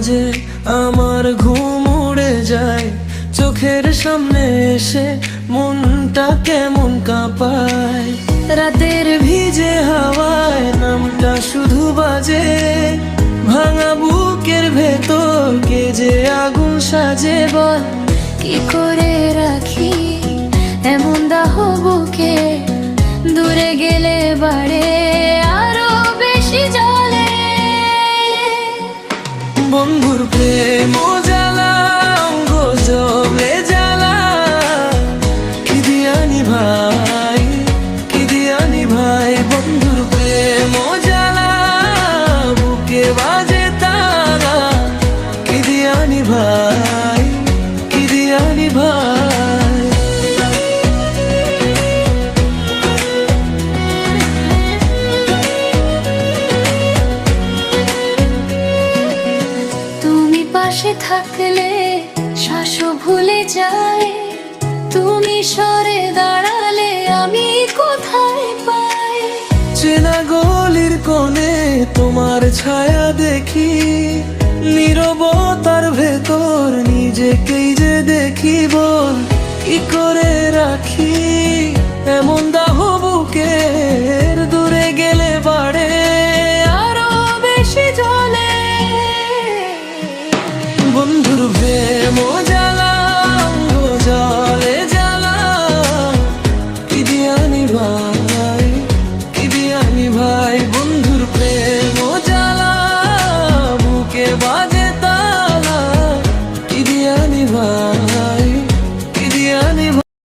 মাঝে আমার ঘুম উড়ে যায়, চোখের সামনে এসে মনটা কেমন কাঁপায়। রাতের ভিজে হাওয়ায় নামটা শুধু বাজে, ভাঙা বুকের ভেতর কে যে আগুন সাজে। বল কি করে রাখি এমন দাহ বুকে, দূরে গেলে বাড়ে আরো বেশি জ্বলে। বন্ধুর প্রেম ও জ্বালা, অঙ্গ জলে জ্বালা, কি দিয়ানি ভাই, কি দিয়ানি ভাই। বন্ধুর প্রেম ও জ্বালা, বুকে বাজে তালা, কি দিয়ানি ভাই, কি দিয়ানি ভাই। তুমি পাশে থাকলে শ্বাসও ভুলে যায়, তুমি সরে দাঁড়ালে আমি কোথায় পাই। চেনা গলির কোণে তোমার ছায়া দেখি, নীরবতার ভেতর নিজেকেই যে দেখি। বল কি করে রাখি এমন